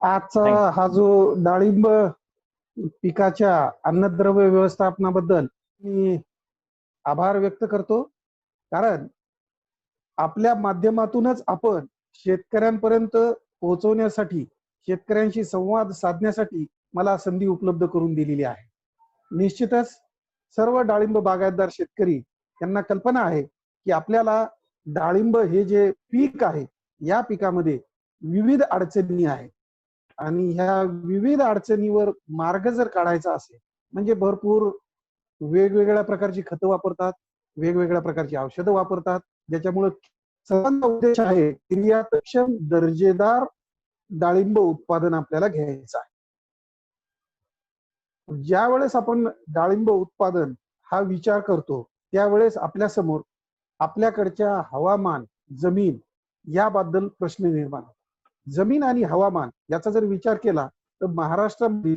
आजचा थँक हा जो डाळिंब पिकाच्या अन्नद्रव्य व्यवस्थापनाबद्दल मी आभार व्यक्त करतो. कारण आपल्या माध्यमातूनच आपण शेतकऱ्यांपर्यंत पोहोचवण्यासाठी, शेतकऱ्यांशी संवाद साधण्यासाठी मला संधी उपलब्ध करून दिलेली आहे. निश्चितच सर्व डाळिंब बागायतदार शेतकरी यांना कल्पना आहे की आपल्याला डाळिंब हे जे पीक आहे, या पिकामध्ये विविध अडचणी आहेत आणि ह्या विविध अडचणीवर मार्ग जर काढायचा असेल, म्हणजे भरपूर वेगवेगळ्या प्रकारची खतं वापरतात, वेगवेगळ्या प्रकारची औषधं वापरतात, ज्याच्यामुळे सर्वांचा उद्देश आहे निर्यातक्षम दर्जेदार डाळिंब उत्पादन आपल्याला घ्यायचं आहे. ज्या वेळेस आपण डाळिंब उत्पादन हा विचार करतो, त्यावेळेस आपल्या समोर आपल्याकडच्या हवामान, जमीन याबद्दल प्रश्न निर्माण होतो. जमीन आणि हवामान याचा जर विचार केला तर महाराष्ट्रामध्ये,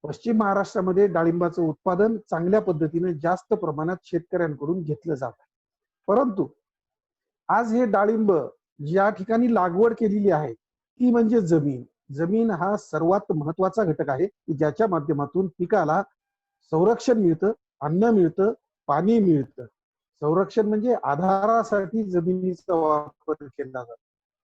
पश्चिम महाराष्ट्रामध्ये डाळिंबाचं उत्पादन चांगल्या पद्धतीने जास्त प्रमाणात शेतकऱ्यांकडून घेतलं जात आहे. परंतु आज हे डाळिंब ज्या ठिकाणी लागवड केलेली आहे ती म्हणजे जमीन. जमीन हा सर्वात महत्वाचा घटक आहे की ज्याच्या माध्यमातून पिकाला संरक्षण मिळतं, अन्न मिळतं, पाणी मिळतं. संरक्षण म्हणजे आधारासाठी जमिनीचा वापर केला जातो.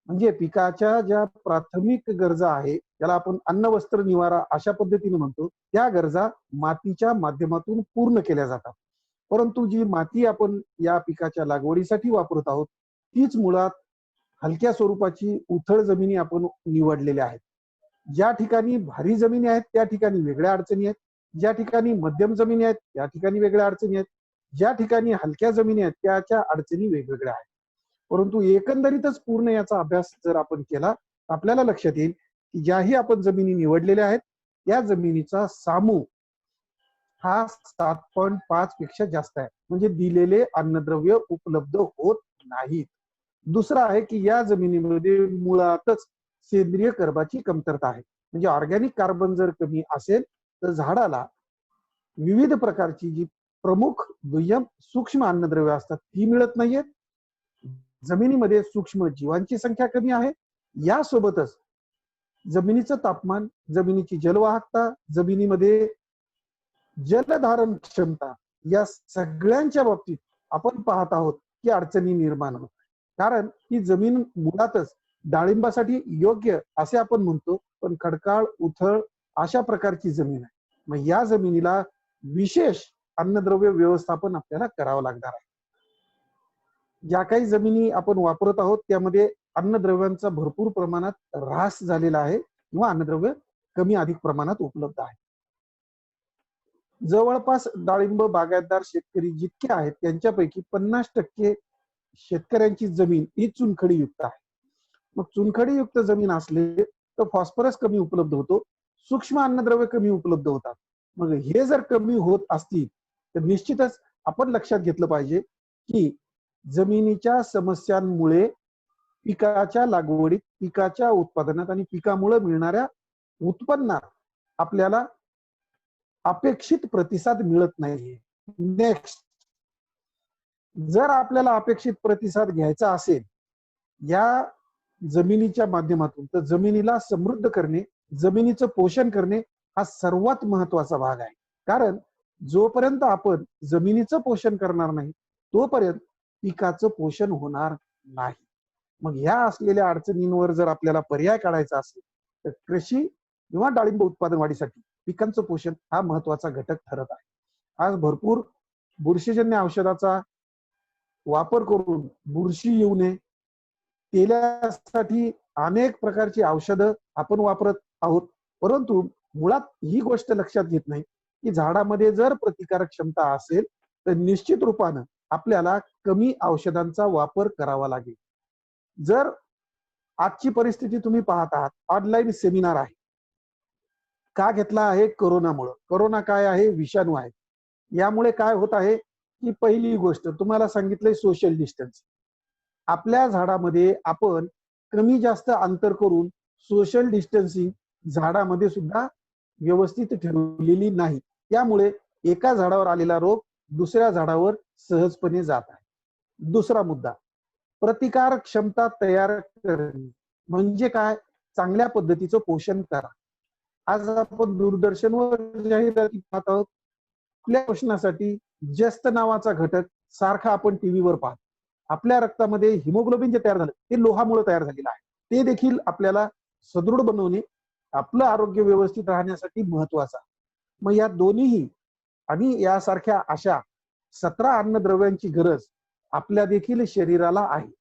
म्हणजे पिकाच्या ज्या प्राथमिक गरजा आहे, त्याला आपण अन्न वस्त्र निवारा अशा पद्धतीने म्हणतो, त्या गरजा मातीच्या माध्यमातून पूर्ण केल्या जातात. परंतु जी माती आपण या पिकाच्या लागवडीसाठी वापरत आहोत, तीच मुळात हलक्या स्वरूपाची उथळ जमिनी आपण निवडलेल्या आहेत. ज्या ठिकाणी भारी जमिनी आहेत त्या ठिकाणी वेगळ्या अडचणी आहेत, ज्या ठिकाणी मध्यम जमिनी आहेत त्या ठिकाणी वेगळ्या अडचणी आहेत, ज्या ठिकाणी हलक्या जमिनी आहेत त्याच्या अडचणी वेगवेगळ्या आहेत. परंतु एकंदरीतच पूर्ण याचा अभ्यास जर आपण केला तर आपल्याला लक्षात येईल की ज्याही आपण जमिनी निवडलेल्या आहेत त्या जमिनीचा सामू हा 7.5 पेक्षा जास्त आहे, म्हणजे दिलेले अन्नद्रव्य उपलब्ध होत नाहीत. दुसरा आहे की या जमिनीमध्ये मुळातच सेंद्रिय कर्बाची कमतरता आहे. म्हणजे ऑर्गॅनिक कार्बन जर कमी असेल तर झाडाला विविध प्रकारची जी प्रमुख दुय्यम सूक्ष्म अन्नद्रव्य असतात ती मिळत नाहीयेत. जमिनीमध्ये सूक्ष्म जीवांची संख्या कमी आहे. यासोबतच जमिनीचं तापमान, जमिनीची जलवाहकता, जमिनीमध्ये जलधारण क्षमता या सगळ्यांच्या बाबतीत आपण पाहत आहोत की अडचणी निर्माण होत. कारण ही जमीन मुळातच डाळिंबासाठी योग्य असे आपण म्हणतो, पण खडकाळ, उथळ अशा प्रकारची जमीन आहे. मग या जमिनीला विशेष अन्नद्रव्य व्यवस्थापन आपल्याला करावं लागणार आहे. ज्या काही जमिनी आपण वापरत आहोत त्यामध्ये अन्नद्रव्यांचा भरपूर प्रमाणात ऱ्हास झालेला आहे किंवा अन्नद्रव्य कमी अधिक प्रमाणात उपलब्ध आहे. जवळपास डाळिंब बागायतदार शेतकरी जितके आहेत त्यांच्यापैकी 50% शेतकऱ्यांची जमीन ही चुनखडीयुक्त आहे. मग चुनखडीयुक्त जमीन असले तर फॉस्फरस कमी उपलब्ध होतो, सूक्ष्म अन्नद्रव्य कमी उपलब्ध होतात. मग हे जर कमी होत असतील तर निश्चितच आपण लक्षात घेतलं पाहिजे की जमिनीच्या समस्यांमुळे पिकाच्या लागवडीत, पिकाच्या उत्पादनात आणि पिकामुळे मिळणाऱ्या उत्पन्नात आपल्याला अपेक्षित प्रतिसाद मिळत नाहीये. नेक्स्ट, जर आपल्याला अपेक्षित प्रतिसाद घ्यायचा असेल या जमिनीच्या माध्यमातून, तर जमिनीला समृद्ध करणे, जमिनीचं पोषण करणे हा सर्वात महत्वाचा भाग आहे. कारण जोपर्यंत आपण जमिनीचं पोषण करणार नाही तोपर्यंत पिकाचं पोषण होणार नाही. मग ह्या असलेल्या अडचणींवर जर आपल्याला पर्याय काढायचा असेल तर कृषी किंवा डाळिंब उत्पादन वाढीसाठी पिकांचं पोषण हा महत्वाचा घटक ठरत आहे. आज भरपूर बुरशीजन्य औषधाचा वापर करून बुरशी येऊ नये त्यासाठी अनेक प्रकारची औषधं आपण वापरत आहोत. परंतु मुळात ही गोष्ट लक्षात घेत नाही की झाडामध्ये जर प्रतिकारक क्षमता असेल तर निश्चित रूपानं आपल्याला कमी औषधांचा वापर करावा लागेल. जर आजची परिस्थिती तुम्ही पाहत आहात, ऑनलाईन सेमिनार आहे. का घेतला आहे? कोरोनामुळे. कोरोना काय आहे? विषाणू आहे. यामुळे काय होत आहे की पहिली गोष्ट तुम्हाला सांगितलंय सोशल डिस्टन्स. आपल्या झाडामध्ये आपण कमी जास्त अंतर करून सोशल डिस्टन्सिंग झाडामध्ये सुद्धा व्यवस्थित ठेवलेली नाही. त्यामुळे एका झाडावर आलेला रोग दुसऱ्या झाडावर सहजपणे जात आहे. दुसरा मुद्दा, प्रतिकार क्षमता तयार करणे म्हणजे काय? चांगल्या पद्धतीचं पोषण करा. आज आपण दूरदर्शनवर जाहिराती पाहत आहोत. कुठल्या पोषणासाठी? जस्त नावाचा घटक सारखा आपण टीव्हीवर पाहतो. आपल्या रक्तामध्ये हिमोग्लोबिन जे तयार झालं ते लोहामुळे तयार झालेलं आहे. ते देखील आपल्याला सदृढ बनवणे, आपलं आरोग्य व्यवस्थित राहण्यासाठी महत्वाचं आहे. मग या दोन्हीही आणि यासारख्या अशा 17 अन्नद्रव्यांची गरज आपल्या देखील शरीराला आहे.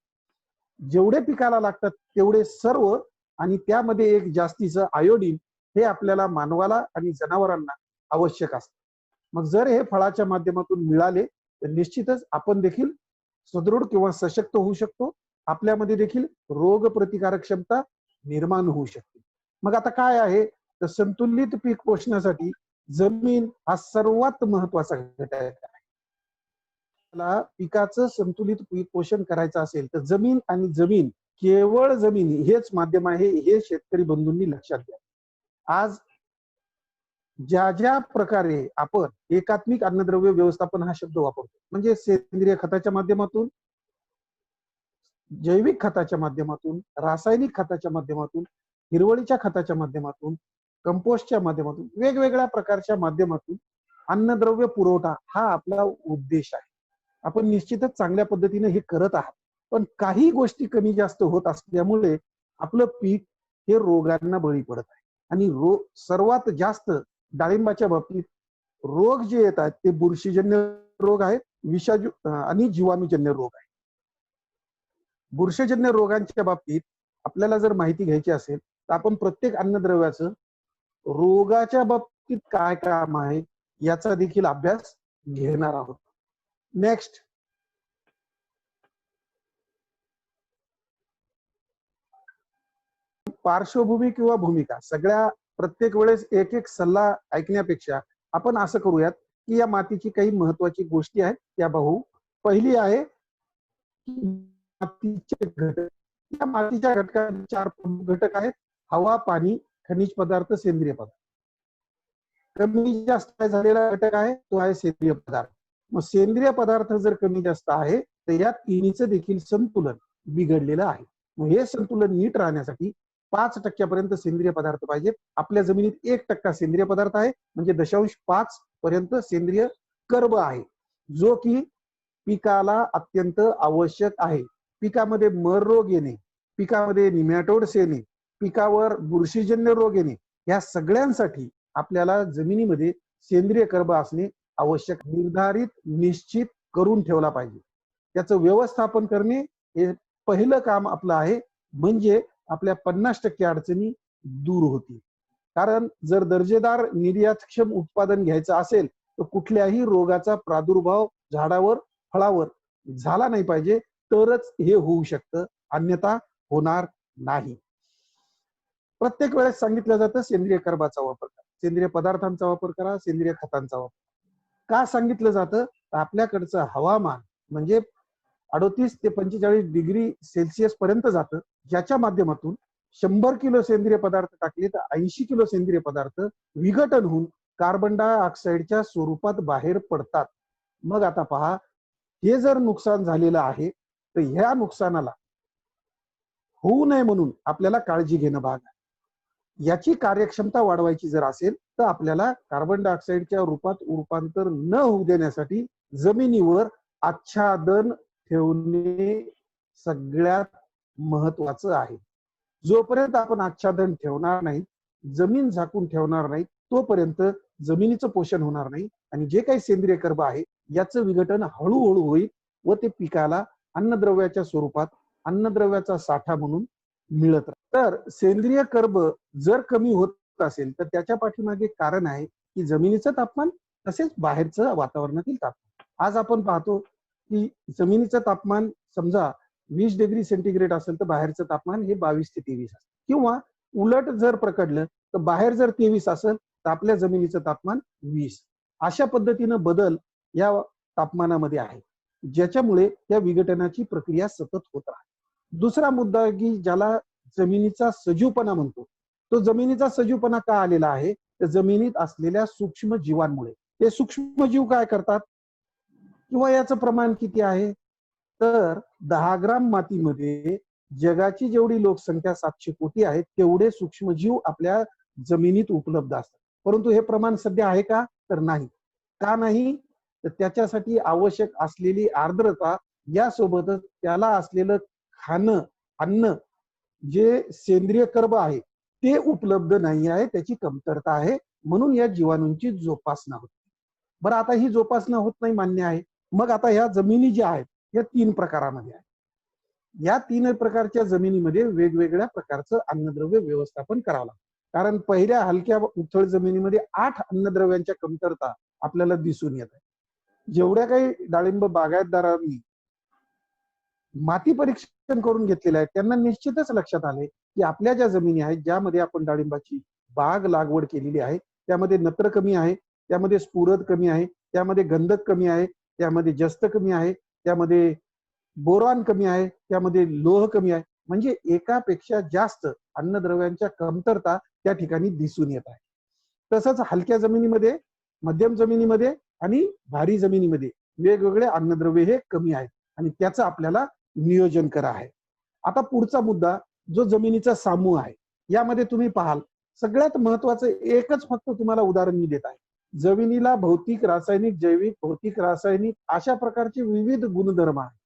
जेवढे पिकाला लागतात तेवढे सर्व, आणि त्यामध्ये एक जास्तीचं आयोडीन हे आपल्याला मानवाला आणि जनावरांना आवश्यक असतं. मग जर हे फळाच्या माध्यमातून मिळाले तर निश्चितच आपण देखील सुदृढ किंवा सशक्त होऊ शकतो. आपल्यामध्ये देखील रोग प्रतिकारक क्षमता निर्माण होऊ शकते. मग आता काय आहे तर संतुलित पीक पोषणासाठी जमीन हा सर्वात महत्वाचा घटक आहे. पिकाचं संतुलित पीक पोषण करायचं असेल तर जमीन आणि जमीन, केवळ जमीन हेच माध्यम आहे, हे शेतकरी बंधूंनी लक्षात घ्या. आज ज्या ज्या प्रकारे आपण एकात्मिक अन्नद्रव्य व्यवस्थापन हा शब्द वापरतो, म्हणजे सेंद्रिय खताच्या माध्यमातून, जैविक खताच्या माध्यमातून, रासायनिक खताच्या माध्यमातून, हिरवळीच्या खताच्या माध्यमातून, कंपोस्टच्या माध्यमातून, वेगवेगळ्या प्रकारच्या माध्यमातून अन्नद्रव्य पुरवठा हा आपला उद्देश आहे. आपण निश्चितच चांगल्या पद्धतीने हे करत आहात. पण काही गोष्टी कमी जास्त होत असल्यामुळे आपलं पीक हे रोगांना बळी पडत आहे. आणि सर्वात जास्त डाळिंबाच्या बाबतीत रोग जे येत आहेत ते बुरशीजन्य रोग आहेत, विषाणू आणि जीवाणूजन्य रोग आहेत. बुरशीजन्य रोगांच्या बाबतीत आपल्याला जर माहिती घ्यायची असेल तर आपण प्रत्येक अन्नद्रव्याचं रोगाच्या बाबतीत काय काम आहे याचा देखील अभ्यास घेणार आहोत. नेक्स्ट, पार्श्वभूमी किंवा भूमिका. सगळ्या प्रत्येक वेळेस एक एक सल्ला ऐकण्यापेक्षा आपण असं करूयात की या मातीची काही महत्वाची गोष्टी आहेत त्या पाहू. पहिली आहे मातीचे घटक. या मातीच्या घटकात 4 प्रमुख घटक आहेत: हवा, पाणी, खनिज पदार्थ, सेंद्रिय पदार्थ. कमी जास्त काय झालेला घटक आहे तो आहे सेंद्रिय पदार्थ. मग सेंद्रिय पदार्थ जर कमी जास्त आहे तर या तिन्हीचं देखील संतुलन बिघडलेलं आहे. मग हे संतुलन नीट राहण्यासाठी 5% सेंद्रिय पदार्थ पाहिजेत. आपल्या जमिनीत 1% सेंद्रिय पदार्थ आहे, म्हणजे 0.5 पर्यंत सेंद्रिय कर्ब आहे, जो की पिकाला अत्यंत आवश्यक आहे. पिकामध्ये मर रोग येणे, पिकामध्ये निमॅटोड्स येणे, पिकावर बुरशीजन्य रोग येणे, या सगळ्यांसाठी आपल्याला जमिनीमध्ये सेंद्रिय कर्ब असणे आवश्यक, निर्धारित निश्चित करून ठेवला पाहिजे. त्याचं व्यवस्थापन करणे हे पहिलं काम आपलं आहे. म्हणजे आपल्या 50% अडचणी दूर होतील. कारण जर दर्जेदार निर्यातक्षम उत्पादन घ्यायचं असेल तर कुठल्याही रोगाचा प्रादुर्भाव झाडावर, फळावर झाला नाही पाहिजे, तरच हे होऊ शकतं, अन्यथा होणार नाही. प्रत्येक वेळेस सांगितलं जातं सेंद्रिय कर्बाचा वापर करा, सेंद्रिय पदार्थांचा वापर करा, सेंद्रिय खतांचा वापर. का सांगितलं जातं? आपल्याकडचं हवामान म्हणजे 38 ते 45 डिग्री सेल्सिअस पर्यंत जातं, ज्याच्या माध्यमातून 100 किलो सेंद्रिय पदार्थ टाकले तर 80 किलो सेंद्रिय पदार्थ विघटन होऊन कार्बन डायऑक्साईडच्या स्वरूपात बाहेर पडतात. मग आता पहा, हे जर नुकसान झालेलं आहे तर ह्या नुकसानाला होऊ नये म्हणून आपल्याला काळजी घेणं भाग आहे. याची कार्यक्षमता वाढवायची जर असेल तर आपल्याला कार्बन डायऑक्साईडच्या रूपात रूपांतर न होऊ देण्यासाठी जमिनीवर आच्छादन ठेवणे सगळ्यात महत्वाचं आहे. जोपर्यंत आपण आच्छादन ठेवणार नाही, जमीन झाकून ठेवणार नाही, तोपर्यंत जमिनीचं पोषण होणार नाही आणि जे काही सेंद्रिय कर्ब आहे याचं विघटन हळूहळू होईल व ते पिकाला अन्नद्रव्याच्या स्वरूपात अन्नद्रव्याचा साठा म्हणून मिळत राहील. तर सेंद्रिय कर्ब जर कमी होत असेल तर त्याच्या पाठीमागे कारण आहे की जमिनीचं तापमान तसेच बाहेरचं वातावरणातील तापमान. आज आपण पाहतो की जमिनीचं तापमान समजा 20 डिग्री सेंटीग्रेड असेल तर बाहेरचं तापमान हे 22 ते 23 असेल, किंवा उलट जर प्रकडलं तर बाहेर जर 23 असेल तर आपल्या जमिनीचं तापमान 20. अशा पद्धतीनं बदल या तापमानामध्ये आहे, ज्याच्यामुळे त्या विघटनाची प्रक्रिया सतत होत राहते. दुसरा मुद्दा की ज्याला जमिनीचा सजीवपणा म्हणतो, तो जमिनीचा सजीवपणा का आलेला आहे तर जमिनीत असलेल्या सूक्ष्म जीवांमुळे. ते सूक्ष्म जीव काय करतात किंवा याचं प्रमाण किती आहे तर 10 ग्राम मातीमध्ये जगाची जेवढी लोकसंख्या 700 कोटी आहे तेवढे सूक्ष्मजीव आपल्या जमिनीत उपलब्ध असतात. परंतु हे प्रमाण सध्या आहे का? तर नाही. का नाही? तर त्याच्यासाठी आवश्यक असलेली आर्द्रता यासोबतच त्याला असलेलं खाणं, अन्न जे सेंद्रिय कर्ब आहे ते उपलब्ध नाही आहे, त्याची कमतरता आहे. म्हणून या जीवाणूंची जोपासना होते. बरं, आता ही जोपासना होत नाही मान्य आहे. मग आता ह्या जमिनी ज्या आहेत या 3 प्रकारामध्ये आहेत. या 3 प्रकारच्या जमिनीमध्ये वेगवेगळ्या प्रकारचं अन्नद्रव्य व्यवस्थापन करावं लागतं. कारण पहिल्या हलक्या उथळ जमिनीमध्ये 8 अन्नद्रव्यांच्या कमतरता आपल्याला दिसून येत आहे. जेवढ्या काही डाळिंब बागायतदारांनी माती परीक्षण करून घेतलेलं आहे त्यांना निश्चितच लक्षात आले की आपल्या ज्या जमिनी आहेत ज्यामध्ये आपण डाळिंबाची बाग लागवड केलेली आहे त्यामध्ये नत्र कमी आहे, त्यामध्ये स्फुरद कमी आहे, त्यामध्ये गंधक कमी आहे, त्यामध्ये जस्त कमी आहे, त्यामध्ये बोरॉन कमी आहे, त्यामध्ये लोह कमी आहे. म्हणजे एकापेक्षा जास्त अन्नद्रव्यांच्या कमतरता त्या ठिकाणी दिसून येत आहे. तसंच हलक्या जमिनीमध्ये, मध्यम जमिनीमध्ये आणि भारी जमिनीमध्ये वेगवेगळे अन्नद्रव्य हे कमी आहेत आणि त्याचं आपल्याला नियोजन करा आहे. आता पुढचा मुद्दा जो जमिनीचा सामूह आहे यामध्ये तुम्ही पाहाल सगळ्यात महत्वाचं एकच फक्त तुम्हाला उदाहरण मी देत आहे. जमिनीला भौतिक, रासायनिक, जैविक, भौतिक, रासायनिक अशा प्रकारचे विविध गुणधर्म आहेत.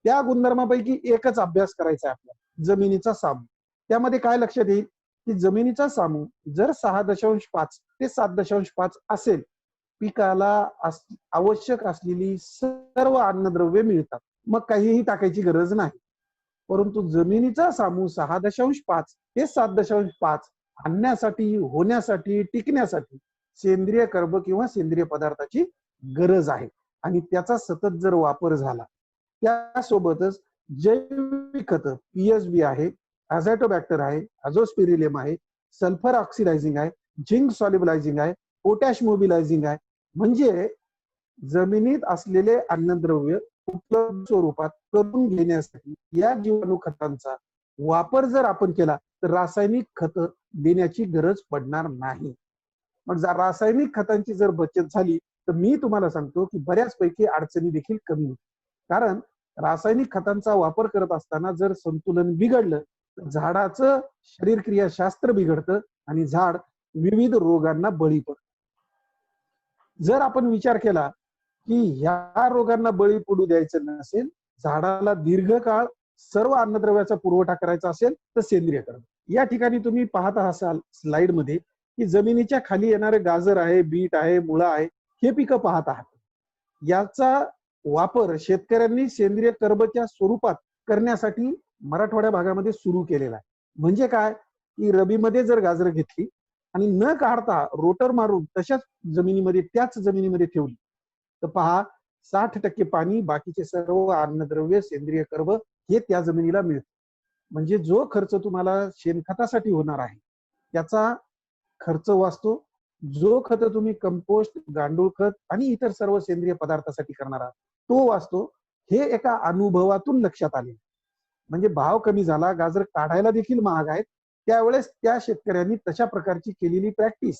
त्या गुणधर्मापैकी एकच अभ्यास करायचा आहे आपल्याला, जमिनीचा सामूह. त्यामध्ये काय लक्षात येईल की जमिनीचा सामूह जर 6.5 ते 7.5 असेल, पिकाला आवश्यक असलेली सर्व अन्नद्रव्ये मिळतात. मग काहीही टाकायची गरज नाही. परंतु जमिनीचा सामूह 6.5 ते 7.5 आणण्यासाठी, होण्यासाठी, टिकण्यासाठी सेंद्रिय कर्ब किंवा सेंद्रिय पदार्थाची गरज आहे आणि त्याचा सतत जर वापर झाला त्यासोबतच जैविक खत पीएसबी आहे, अझॅटोबॅक्टर आहे, अझोस्पिरिलियम आहे, सल्फर ऑक्सिडायझिंग आहे, झिंक सॉल्युबलायझिंग आहे, पोटॅश मोबिलायझिंग आहे. म्हणजे जमिनीत असलेले अन्नद्रव्य उपलब्ध स्वरूपात करून घेण्यासाठी या जीवाणू खतांचा वापर जर आपण केला तर रासायनिक खत देण्याची गरज पडणार नाही. मग जर रासायनिक खतांची जर बचत झाली तर मी तुम्हाला सांगतो की बऱ्याचपैकी अडचणी देखील कमी होतील. कारण रासायनिक खतांचा वापर करत असताना जर संतुलन बिघडलं तर झाडाचं शरीर क्रियाशास्त्र बिघडतं आणि झाड विविध रोगांना बळी पडतं. जर आपण विचार केला की ह्या रोगांना बळी पडू द्यायचं नसेल, झाडाला दीर्घकाळ सर्व अन्नद्रव्याचा पुरवठा करायचा असेल तर सेंद्रिय कर्ब. या ठिकाणी तुम्ही पाहत असाल स्लाइड मध्ये की जमिनीच्या खाली येणारे गाजर आहे, बीट आहे, मुळा आहे, हे पिकं पाहत आहात. याचा वापर शेतकऱ्यांनी सेंद्रिय कर्बच्या स्वरूपात करण्यासाठी मराठवाड्या भागामध्ये सुरू केलेला आहे. म्हणजे काय की रबीमध्ये जर गाजर घेतली आणि न काढता रोटर मारून तशाच जमिनीमध्ये, त्याच जमिनीमध्ये ठेवली तर पहा 60% पाणी, बाकीचे सर्व अन्नद्रव्य, सेंद्रिय कर्ब हे त्या जमिनीला मिळतं. म्हणजे जो खर्च तुम्हाला शेणखतासाठी होणार आहे त्याचा खर्च वाचतो. जो खत तुम्ही कंपोस्ट, गांडूळ खत आणि इतर सर्व सेंद्रिय पदार्थासाठी करणार आहात तो वाचतो. हे एका अनुभवातून लक्षात आले. म्हणजे भाव कमी झाला, गाजर काढायला देखील महाग आहेत, त्यावेळेस त्या शेतकऱ्यांनी तशा प्रकारची केलेली प्रॅक्टिस,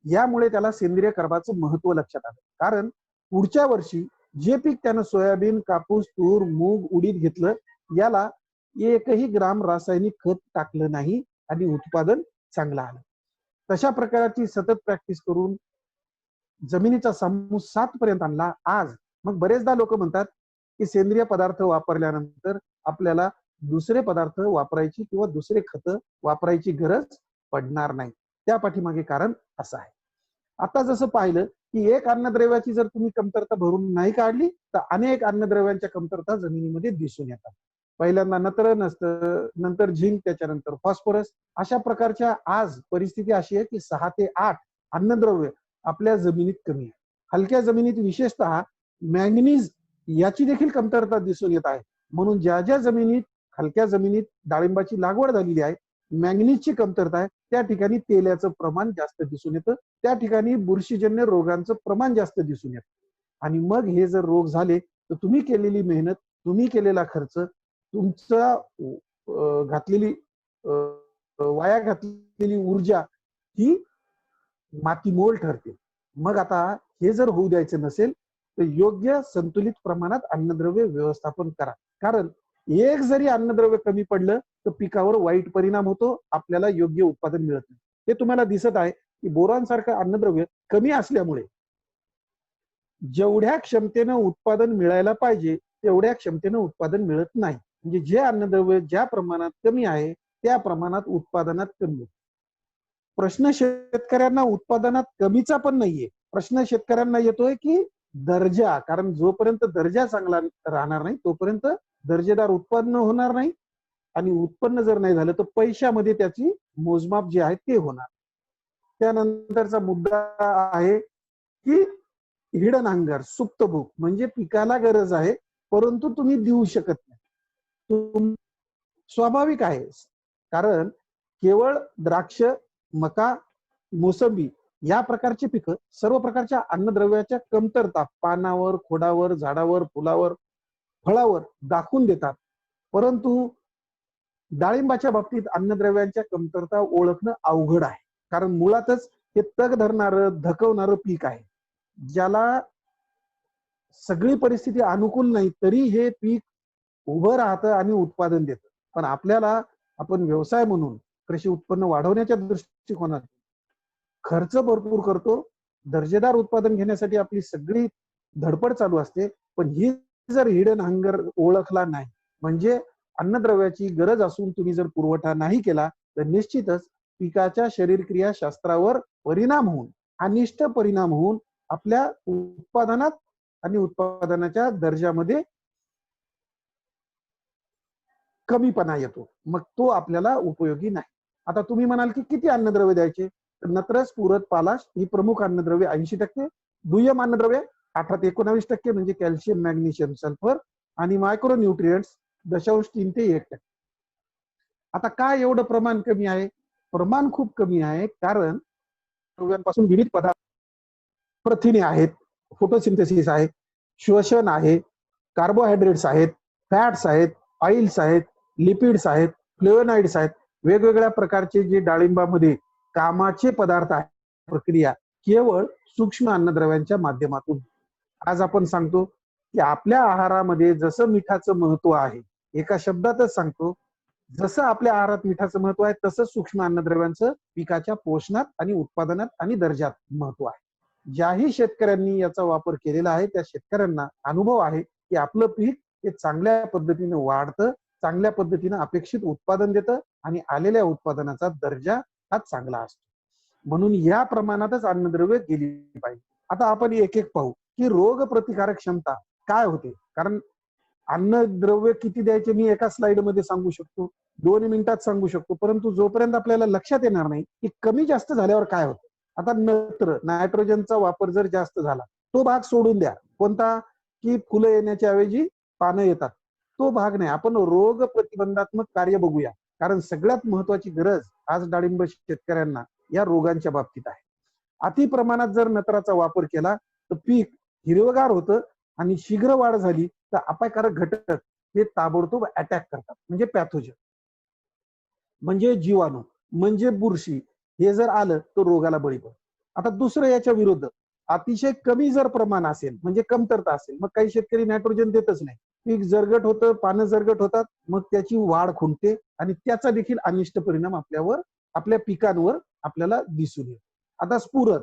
यामुळे त्याला सेंद्रिय कर्बाचं महत्व लक्षात आलं. कारण पुढच्या वर्षी जे पीक त्यानं सोयाबीन, कापूस, तूर, मूग, उडीद घेतलं याला एकही ग्राम रासायनिक खत टाकलं नाही आणि उत्पादन चांगलं आलं. तशा प्रकारची सतत प्रॅक्टिस करून जमिनीचा सामूह 7 पर्यंत आणला आज. मग बरेचदा लोक म्हणतात की सेंद्रिय पदार्थ वापरल्यानंतर आपल्याला दुसरे पदार्थ वापरायची किंवा दुसरे खत वापरायची गरज पडणार नाही. त्या पाठीमागे कारण असं आहे. आता जसं पाहिलं की एक अन्नद्रव्याची जर तुम्ही कमतरता भरून नाही काढली तर अनेक अन्नद्रव्यांच्या कमतरता जमिनीमध्ये दिसून येतात. पहिल्यांदा नत्र नसतं, नंतर झिंक, त्याच्यानंतर फॉस्फरस. अशा प्रकारच्या आज परिस्थिती अशी आहे की 6 ते 8 अन्नद्रव्य आपल्या जमिनीत कमी आहे. हलक्या जमिनीत विशेषतः मॅंगनीज याची देखील कमतरता दिसून येत आहे. म्हणून ज्या ज्या जमिनीत, हलक्या जमिनीत डाळिंबाची लागवड झालेली आहे, मॅंगनीजची कमतरता आहे, त्या ठिकाणी तेल्याचं प्रमाण जास्त दिसून येतं, त्या ठिकाणी बुरशीजन्य रोगांचं प्रमाण जास्त दिसून येतं. आणि मग हे जर रोग झाले तर तुम्ही केलेली मेहनत, तुम्ही केलेला खर्च, तुमचा घातलेली वाया घातलेली ऊर्जा ही मातीमोल ठरते. मग आता हे जर होऊ द्यायचं नसेल तर योग्य संतुलित प्रमाणात अन्नद्रव्य व्यवस्थापन करा. कारण एक जरी अन्नद्रव्य कमी पडलं तर पिकावर वाईट परिणाम होतो, आपल्याला योग्य उत्पादन मिळत नाही. हे तुम्हाला दिसत आहे की बोरॉन सारखं अन्नद्रव्य कमी असल्यामुळे जेवढ्या क्षमतेनं उत्पादन मिळायला पाहिजे तेवढ्या क्षमतेनं उत्पादन मिळत नाही. म्हणजे जे अन्नद्रव्य ज्या प्रमाणात कमी आहे त्या प्रमाणात उत्पादनात कमी. प्रश्न शेतकऱ्यांना उत्पादनात कमीचा पण नाहीये, प्रश्न शेतकऱ्यांना येतोय की दर्जा. कारण जोपर्यंत दर्जा चांगला राहणार नाही तोपर्यंत दर्जेदार उत्पन्न होणार नाही, आणि उत्पन्न जर नाही झालं तर पैशामध्ये त्याची मोजमाप जे आहे ते होणार. त्यानंतरचा मुद्दा आहे की हिडन हंगर, सुप्त भूक. म्हणजे पिकाला गरज आहे परंतु तुम्ही देऊ शकत नाही. स्वाभाविक आहे, कारण केवळ द्राक्ष, मका, मोसंबी या प्रकारची पिकं सर्व प्रकारच्या अन्नद्रव्याच्या कमतरता पानावर, खोडावर, झाडावर, फुलावर, फळावर दाखवून देतात. परंतु डाळिंबाच्या बाबतीत अन्नद्रव्यांच्या कमतरता ओळखणं अवघड आहे, कारण मुळातच हे तग धरणारं, धकवणारं पीक आहे. ज्याला सगळी परिस्थिती अनुकूल नाही तरी हे पीक उभं राहतं आणि उत्पादन देतं. पण आपल्याला, आपण व्यवसाय म्हणून कृषी उत्पन्न वाढवण्याच्या दृष्टिकोनात खर्च भरपूर करतो, दर्जेदार उत्पादन घेण्यासाठी आपली सगळी धडपड चालू असते. पण ही जर हिडन हंगर ओळखला नाही, म्हणजे अन्नद्रव्याची गरज असून तुम्ही जर पुरवठा नाही केला तर निश्चितच पिकाच्या शरीरक्रिया शास्त्रावर परिणाम होऊन, अनिष्ट परिणाम होऊन आपल्या उत्पादनात आणि उत्पादनाच्या दर्जामध्ये कमीपणा येतो. मग तो आपल्याला उपयोगी नाही. आता तुम्ही म्हणाल की किती अन्नद्रव्य द्यायचे, तर नत्र, स्फुरद, पालाश ही प्रमुख अन्नद्रव्य 80%, दुय्यम अन्नद्रव्य 18 ते 19% म्हणजे कॅल्शियम, मॅग्नेशियम, सल्फर, आणि मायक्रोन्यूट्रिएंट्स 0.3 ते 1%. आता काय एवढं प्रमाण कमी आहे? प्रमाण खूप कमी आहे कारण द्रव्यांपासून विविध पदार्थ, प्रथिने आहेत, फोटोसिंथेसिस आहे, श्वसन आहे, कार्बोहायड्रेट्स आहेत, फॅट्स आहेत, ऑइल्स आहेत, लिपिड्स आहेत, फ्लेवोनाइड्स आहेत, वेगवेगळ्या प्रकारचे जे डाळिंबामध्ये कामाचे पदार्थ आहेत, प्रक्रिया केवळ सूक्ष्म अन्नद्रव्यांच्या माध्यमातून. आज आपण सांगतो की आपल्या आहारामध्ये जसं मिठाचं महत्व आहे, एका शब्दातच सांगतो, जसं आपल्या आहारात मिठाचं महत्व आहे तसं सूक्ष्म अन्नद्रव्यांचं पिकाच्या पोषणात आणि उत्पादनात आणि दर्जात महत्व आहे. ज्याही शेतकऱ्यांनी याचा वापर केलेला आहे त्या शेतकऱ्यांना अनुभव आहे की आपलं पीक हे चांगल्या पद्धतीने वाढतं, चांगल्या पद्धतीने अपेक्षित उत्पादन देतं आणि आलेल्या उत्पादनाचा दर्जा हा चांगला असतो. म्हणून या प्रमाणातच अन्नद्रव्य गेली पाहिजे. आता आपण एक एक पाहू की रोग प्रतिकारक क्षमता काय होते. कारण अन्नद्रव्य किती द्यायचे मी एका स्लाइड मध्ये सांगू शकतो, 2 मिनिटात सांगू शकतो, परंतु जोपर्यंत आपल्याला लक्षात येणार नाही की कमी जास्त झाल्यावर काय होतं. आता नत्र, नायट्रोजनचा वापर जर जास्त झाला, तो भाग सोडून द्या. कोणता? की फुलं येण्याच्या ऐवजी पानं येतात, तो भाग नाही. आपण रोग प्रतिबंधात्मक कार्य बघूया, कारण सगळ्यात महत्वाची गरज आज डाळिंब शेतकऱ्यांना या रोगांच्या बाबतीत आहे. अति प्रमाणात जर नत्राचा वापर केला तर पीक हिरवगार होतं, आणि शीघ्र वाढ झाली तर अपायकारक घटक हे ताबडतोब अटॅक करतात. म्हणजे पॅथोजन, म्हणजे जीवाणू, म्हणजे बुरशी, हे जर आलं तर रोगाला बळी पडतो. आता दुसरं याच्या विरुद्ध अतिशय कमी जर प्रमाण असेल, म्हणजे कमतरता असेल, मग काही शेतकरी नायट्रोजन देतच नाही, पीक जरगट होतं, पानं जरगट होतात, मग त्याची वाढ खुंटते आणि त्याचा देखील अनिष्ट परिणाम आपल्यावर, आपल्या पिकांवर आपल्याला दिसून येतो. आता स्फुरद,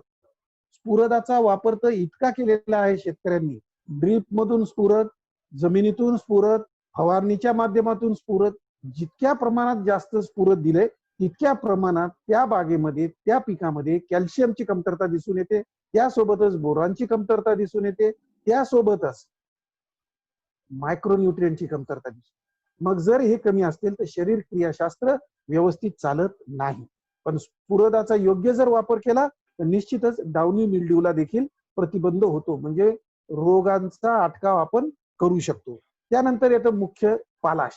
स्फुरदाचा वापर तर इतका केलेला आहे शेतकऱ्यांनी, ड्रीप मधून स्फुरद, जमिनीतून स्फुरद, फवारणीच्या माध्यमातून स्फुरद. जितक्या प्रमाणात जास्त स्फुरद दिले तितक्या प्रमाणात त्या बागेमध्ये, त्या पिकामध्ये कॅल्शियमची कमतरता दिसून येते, त्यासोबतच बोरॉनची कमतरता दिसून येते, त्यासोबतच मायक्रोन्यूट्रिएंटची कमतरता दिसून. मग जर हे कमी असतील तर शरीर क्रियाशास्त्र व्यवस्थित चालत नाही. पण स्फुरदाचा योग्य जर वापर केला तर निश्चितच डाउनी मिल्ड्यूला देखील प्रतिबंध होतो, म्हणजे रोगांचा अटकाव आपण करू शकतो. त्यानंतर येतं मुख्य पालाश,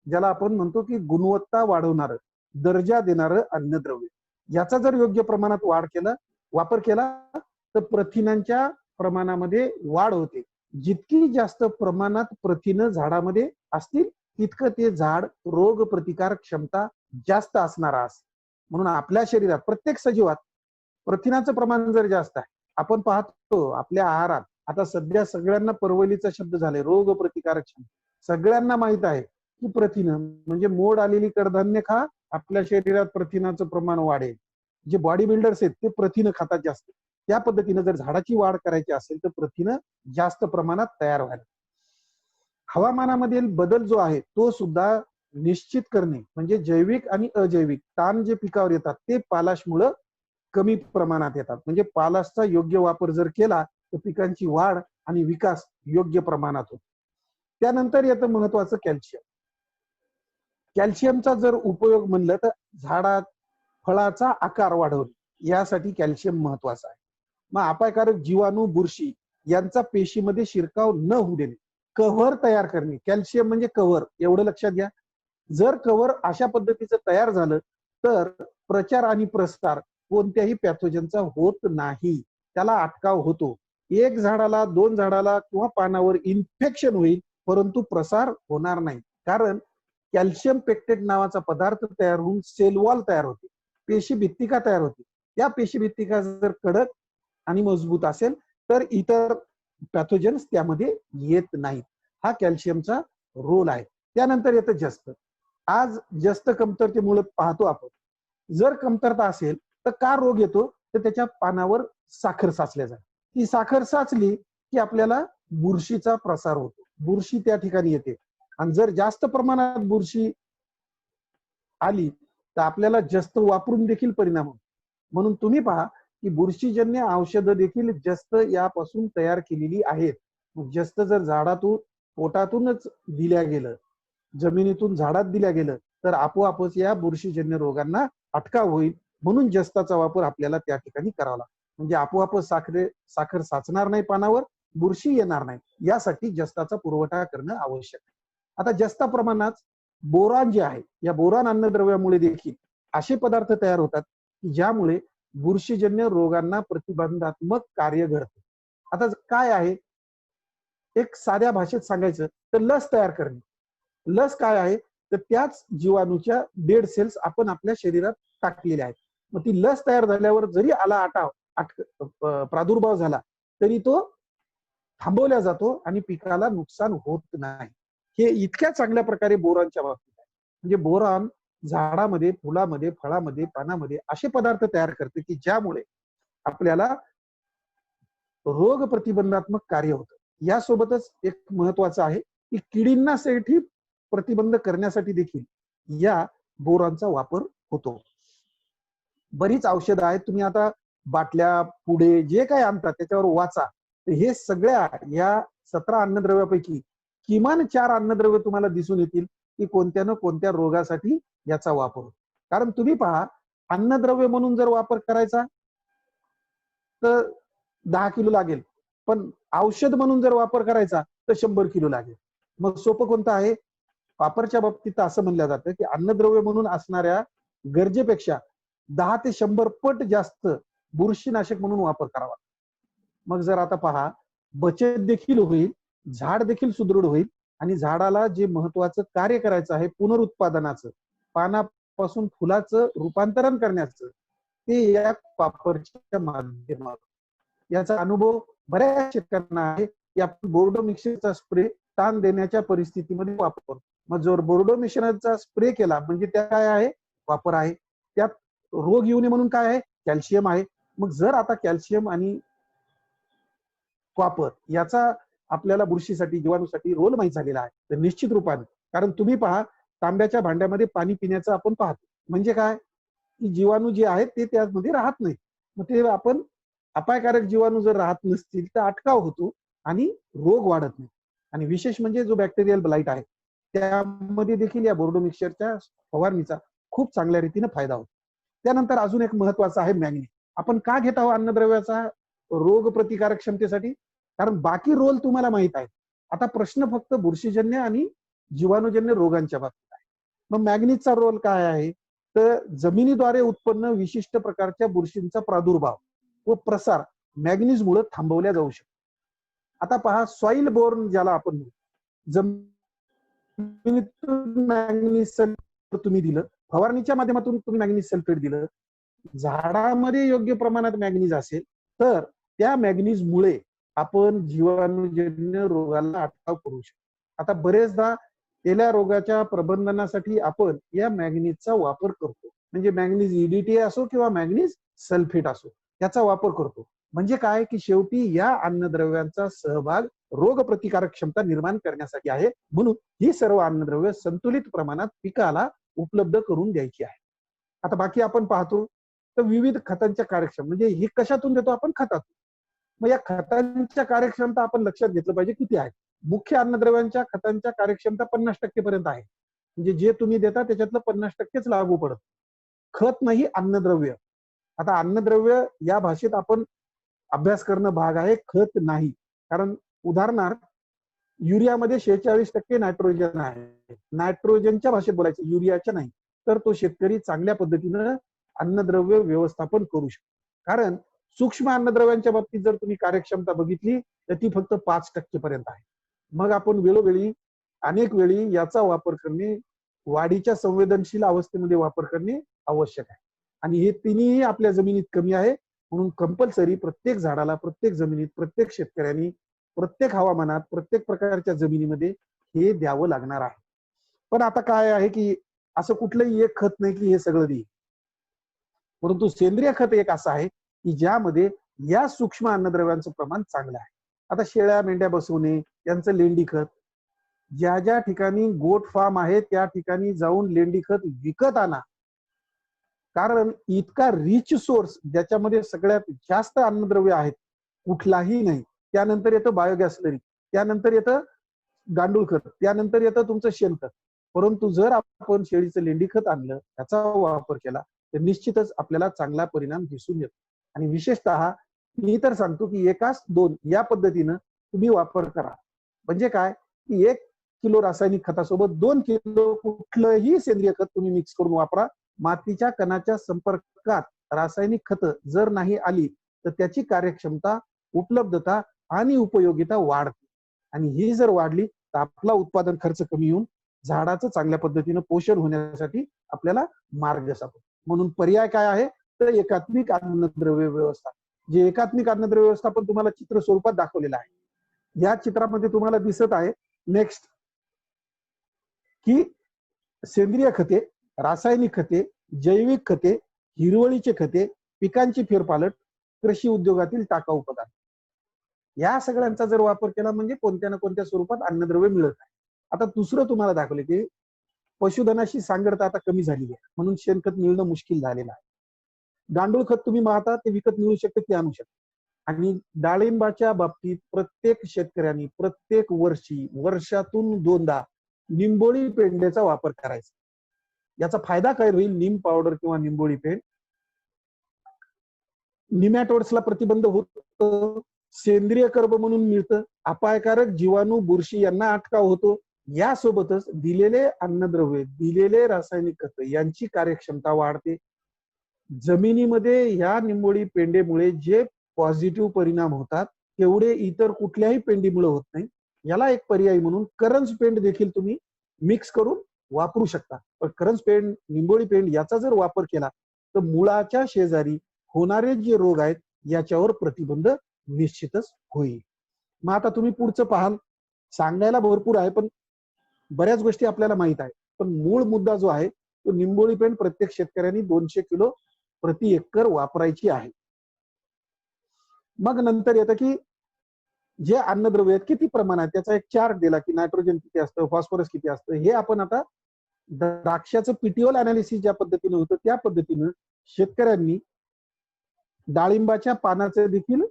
ज्याला आपण म्हणतो की गुणवत्ता वाढवणारं, दर्जा देणारं अन्नद्रव्य. याचा जर योग्य प्रमाणात वापर केला तर प्रथिनांच्या प्रमाणामध्ये वाढ होते. जितकी जास्त प्रमाणात प्रथिनं झाडामध्ये असतील तितकं ते झाड रोग प्रतिकार क्षमता जास्त असणार असते. म्हणून आपल्या शरीरात प्रत्येक सजीवात प्रथिनाचं प्रमाण जर जास्त आहे, आपण पाहतो आपल्या आहारात आता सध्या सगळ्यांना परवलीचा शब्द झाले, रोग प्रतिकारक क्षमता. सगळ्यांना माहित आहे की प्रथिनं, म्हणजे मोड आलेली कडधान्य खा, आपल्या शरीरात प्रथिनाचं प्रमाण वाढेल. जे बॉडी बिल्डर्स आहेत ते प्रथिनं खातात जास्त. त्या पद्धतीनं जर झाडाची वाढ करायची असेल तर प्रथिनं जास्त प्रमाणात तयार व्हायला. हवामानामधील बदल जो आहे तो सुद्धा निश्चित करणे, म्हणजे जैविक आणि अजैविक ताण जे पिकावर येतात ते पालाशमुळं कमी प्रमाणात येतात. म्हणजे पालाशचा योग्य वापर जर केला तर पिकांची वाढ आणि विकास योग्य प्रमाणात होतो. त्यानंतर येतं महत्वाचं कॅल्शियम. कॅल्शियमचा जर उपयोग म्हणलं तर झाडात फळाचा आकार वाढवणे यासाठी कॅल्शियम महत्वाचं आहे. मग अपायकारक जीवाणू, बुरशी यांचा पेशीमध्ये शिरकाव न होऊ देणे, कव्हर तयार करणे. कॅल्शियम म्हणजे कव्हर, एवढं लक्षात घ्या. जर कव्हर अशा पद्धतीचं तयार झालं तर प्रचार आणि प्रसार कोणत्याही पॅथोजनचा होत नाही, त्याला अटकाव होतो. एक झाडाला, दोन झाडाला किंवा पानावर इन्फेक्शन होईल परंतु प्रसार होणार नाही, कारण कॅल्शियम पेक्टेट नावाचा पदार्थ तयार होऊन सेल वॉल तयार होते, पेशी भित्तिका तयार होते. त्या पेशी भित्तिका जर कडक आणि मजबूत असेल तर इतर पॅथोजन्स त्यामध्ये येत नाहीत. हा कॅल्शियमचा रोल आहे. त्यानंतर येतं जस्त. आज जस्त कमतरतेमुळे पाहतो आपण, जर कमतरता असेल तर का रोग येतो, तर त्याच्या पानावर साखर साचल्या जाते. ती साखर साचली की आपल्याला बुरशीचा प्रसार होतो, बुरशी त्या ठिकाणी येते. आणि जर जास्त प्रमाणात बुरशी आली तर आपल्याला जस्त वापरून देखील परिणाम होतो. म्हणून तुम्ही पहा की बुरशीजन्य औषधं देखील जस्त यापासून तयार केलेली आहेत. जस्त जर झाडातून, पोटातूनच दिल्या गेलं, जमिनीतून झाडात दिल्या गेलं तर आपोआपच या बुरशीजन्य रोगांना अटकाव होईल. म्हणून जस्ताचा वापर आपल्याला त्या ठिकाणी करावा लागतो. म्हणजे आपोआपच साखर साचणार नाही पानावर, बुरशी येणार नाही, यासाठी जस्ताचा पुरवठा करणं आवश्यक आहे. आता जास्त प्रमाणात बोरान जे आहे, या बोरान अन्नद्रव्यामुळे देखील असे पदार्थ तयार होतात की ज्यामुळे बुरशीजन्य रोगांना प्रतिबंधात्मक कार्य घडते. आता काय आहे, एक साध्या भाषेत सांगायचं तर लस तयार करणे. लस काय आहे, तर त्याच जीवाणूच्या डेड सेल्स आपण आपल्या शरीरात टाकलेल्या आहेत. मग ती लस तयार झाल्यावर जरी आला प्रादुर्भाव झाला तरी तो थांबवला जातो आणि पिकाला नुकसान होत नाही. हे इतक्या चांगल्या प्रकारे बोरॉनच्या बाबतीत आहे. म्हणजे बोरॉन झाडामध्ये, फुलामध्ये, फळामध्ये, पानामध्ये असे पदार्थ तयार करते की ज्यामुळे आपल्याला रोग प्रतिबंधात्मक कार्य होतं. यासोबतच एक महत्वाचं आहे की किडींसाठी प्रतिबंध करण्यासाठी देखील या बोरॉनचा वापर होतो. बरीच औषधं आहेत, तुम्ही आता बाटल्या पुढे जे काही आणतात त्याच्यावर वाचा. तर हे सगळ्या या 17 अन्नद्रव्यापैकी किमान 4 अन्नद्रव्य तुम्हाला दिसून येतील की कोणत्या ना कोणत्या रोगासाठी याचा वापर होतो. कारण तुम्ही पहा, अन्नद्रव्य म्हणून जर वापर करायचा तर 10 किलो लागेल, पण औषध म्हणून जर वापर करायचा तर 100 किलो लागेल. मग सोपं कोणतं आहे? वापरच्या बाबतीत असं म्हणलं जातं की अन्नद्रव्य म्हणून असणाऱ्या गरजेपेक्षा 10 ते 100 पट जास्त बुरशीनाशक म्हणून वापर करावा. मग जर आता पहा, बचत देखील होईल, झाड देखील सुदृढ होईल आणि झाडाला जे महत्वाचं कार्य करायचं आहे पुनरुत्पादनाचं, पानापासून फुलाचं रूपांतरण करण्याचं, ते या वापरच्या माध्यमातून. याचा अनुभव बऱ्याच शेतकऱ्यांना आहे की आपण बोर्डो मिक्सरचा स्प्रे ताण देण्याच्या परिस्थितीमध्ये वापरतो. मग जर बोर्डो मिश्रणाचा स्प्रे केला म्हणजे त्या काय आहे, वापर आहे. त्यात रोग येऊ नये म्हणून काय आहे, कॅल्शियम आहे. मग जर आता कॅल्शियम आणि कॉपर याचा आपल्याला बुरशीसाठी, जीवाणूसाठी रोल माहीत झालेला आहे, तर निश्चित रूपाने, कारण तुम्ही पहा तांब्याच्या भांड्यामध्ये पाणी पिण्याचं आपण पाहतो, म्हणजे काय की जीवाणू जे आहेत ते त्यामध्ये राहत नाही. मग ते आपण अपायकारक जीवाणू जर राहत नसतील तर अटकाव होतो आणि रोग वाढत नाही. आणि विशेष म्हणजे जो बॅक्टेरियल ब्लाइट आहे त्यामध्ये देखील या बोर्डो मिक्सरच्या फवारणीचा खूप चांगल्या रीतीने फायदा होतो. त्यानंतर अजून एक महत्वाचं आहे मॅग्नी. आपण का घेत आहोत अन्नद्रव्याचा रोग प्रतिकारक क्षमतेसाठी? कारण बाकी रोल तुम्हाला माहित आहे. आता प्रश्न फक्त बुरशीजन्य आणि जीवाणूजन्य रोगांच्या बाबतीत आहे. मग मॅग्नीजचा रोल काय आहे? तर जमिनीद्वारे उत्पन्न विशिष्ट प्रकारच्या बुरशींचा प्रादुर्भाव व प्रसार मॅग्नीजमुळे थांबवल्या जाऊ शकतो. आता पहा, सॉइल बोर्न ज्याला आपण जमिनीतून मॅग्नीज सल्फेट तुम्ही दिलं, फवारणीच्या माध्यमातून तुम्ही मॅग्नीज सल्फेट दिलं, झाडामध्ये योग्य प्रमाणात मॅग्नीज असेल तर त्या मॅग्नीजमुळे आपण जीवाणूजन्य रोगाला अटकाव करू शकतो. आता बरेचदा तेल्या रोगाच्या प्रबंधनासाठी आपण या मॅंगनीजचा वापर करतो. म्हणजे मॅंगनीज ईडीटी असो किंवा मॅंगनीज सल्फेट असो, त्याचा वापर करतो. म्हणजे काय की शेवटी या अन्नद्रव्यांचा सहभाग रोग प्रतिकारक क्षमता निर्माण करण्यासाठी आहे. म्हणून ही सर्व अन्नद्रव्य संतुलित प्रमाणात पिकाला उपलब्ध करून द्यायची आहे. आता बाकी आपण पाहतो तर विविध खतांच्या कार्यक्षम, म्हणजे हे कशातून देतो आपण? खतातून. मग या खतांच्या कार्यक्षमता आपण लक्षात घेतलं पाहिजे किती आहे. मुख्य अन्नद्रव्यांच्या खतांच्या कार्यक्षमता 50% पर्यंत आहे. म्हणजे जे तुम्ही देता त्याच्यातलं 50%च लागू पडत. खत नाही, अन्नद्रव्य. आता अन्नद्रव्य या भाषेत आपण अभ्यास करणं भाग आहे, खत नाही. कारण उदाहरणार्थ युरियामध्ये 46% नायट्रोजन आहे. नायट्रोजनच्या भाषेत बोलायचं, युरियाच्या नाही. तर तो शेतकरी चांगल्या पद्धतीनं अन्नद्रव्य व्यवस्थापन करू शकतो. कारण सूक्ष्म अन्नद्रव्यांच्या बाबतीत जर तुम्ही कार्यक्षमता बघितली तर ती फक्त 5% पर्यंत आहे. मग आपण वेळोवेळी अनेक वेळी याचा वापर करणे, वाढीच्या संवेदनशील अवस्थेमध्ये वापर करणे आवश्यक आहे. आणि हे तिन्ही आपल्या जमिनीत कमी आहे. म्हणून कंपल्सरी प्रत्येक झाडाला, प्रत्येक जमिनीत, प्रत्येक शेतकऱ्यांनी, प्रत्येक हवामानात, प्रत्येक प्रकारच्या जमिनीमध्ये हे द्यावं लागणार आहे. पण आता काय आहे की असं कुठलंही एक खत नाही की हे सगळं देईल. परंतु सेंद्रिय खत एक असं आहे की ज्यामध्ये या सूक्ष्म अन्नद्रव्यांचं प्रमाण चांगलं आहे. आता शेळ्या मेंढ्या बसवणे, त्यांचं लेंडी खत, ज्या ज्या ठिकाणी गोट फार्म आहे त्या ठिकाणी जाऊन लेंडी खत विकत आणा. कारण इतका रिच सोर्स ज्याच्यामध्ये सगळ्यात जास्त अन्नद्रव्य आहेत कुठलाही नाही. त्यानंतर येतं बायोगॅस स्लरी, त्यानंतर येतं गांडूळ खत, त्यानंतर येतं तुमचं शेणखत. परंतु जर आपण शेळीचं लेंडी खत आणलं, त्याचा वापर केला तर निश्चितच आपल्याला चांगला परिणाम दिसून येतो. आणि विशेषतः मी तर सांगतो की 1-2 या पद्धतीनं तुम्ही वापर करा. म्हणजे काय की 1 किलो रासायनिक खतासोबत 2 किलो कुठलंही सेंद्रिय खत तुम्ही मिक्स करून वापरा. मातीच्या कणाच्या संपर्कात रासायनिक खत जर नाही आली तर त्याची कार्यक्षमता, उपलब्धता आणि उपयोगिता वाढते. आणि ही जर वाढली तर आपला उत्पादन खर्च कमी होऊन झाडाचं चांगल्या पद्धतीनं पोषण होण्यासाठी आपल्याला मार्ग सापडतो. म्हणून पर्याय काय आहे तर एकात्मिक अन्नद्रव्य व्यवस्था. जे एकात्मिक अन्नद्रव्य व्यवस्थापन तुम्हाला चित्र स्वरूपात दाखवलेलं आहे. या चित्रामध्ये तुम्हाला दिसत आहे नेक्स्ट की सेंद्रिय खते, रासायनिक खते, जैविक खते, हिरवळीचे खते, पिकांची फेरपालट, कृषी उद्योगातील टाकाऊ पदार्थ, या सगळ्यांचा जर वापर केला म्हणजे कोणत्या ना कोणत्या स्वरूपात अन्नद्रव्य मिळत आहे. आता दुसरं तुम्हाला दाखवले की पशुधनाशी सांगडता आता कमी झालेली आहे, म्हणून शेणखत मिळणं मुश्किल झालेलं आहे. गांडूळ खत तुम्ही पाहता ते विकत मिळू शकतं, ते आणू शकता. आणि डाळिंबाच्या बाबतीत प्रत्येक शेतकऱ्यांनी प्रत्येक वर्षी वर्षातून 2दा निंबोळी पेंड्याचा वापर करायचा. याचा फायदा काय होईल? नीम पावडर किंवा निंबोळी पेंड निमॅटोड्सला प्रतिबंध होतं, सेंद्रिय कर्ब म्हणून मिळतं, अपायकारक जीवाणू, बुरशी यांना अटकाव होतो. यासोबतच दिलेले अन्नद्रव्य, दिलेले रासायनिक खत यांची कार्यक्षमता वाढते. जमिनीमध्ये ह्या निंबोळी पेंडेमुळे जे पॉझिटिव्ह परिणाम होतात तेवढे इतर कुठल्याही पेंडीमुळे होत नाही. याला एक पर्याय म्हणून करंज पेंड देखील तुम्ही मिक्स करून वापरू शकता. पण करंज पेंड, निंबोळी पेंड याचा जर वापर केला तर मुळाच्या शेजारी होणारे जे रोग आहेत याच्यावर प्रतिबंध निश्चितच होईल. मग आता तुम्ही पुढचं पाहाल, सांगायला भरपूर आहे पण बऱ्याच गोष्टी आपल्याला माहित आहे. पण मूळ मुद्दा जो आहे तो निंबोळी पेंड प्रत्येक शेतकऱ्यांनी 200 किलो प्रति एकर वापरायची आहे. मग नंतर येतं की जे अन्नद्रव्य आहेत किती प्रमाणात, त्याचा एक चार्ट दिला की नायट्रोजन किती असतं, फॉस्फरस किती असतं. हे आपण आता द्राक्षाचं पीटीओल अनालिसिस ज्या पद्धतीने होतं त्या पद्धतीनं शेतकऱ्यांनी डाळिंबाच्या पानाचं देखील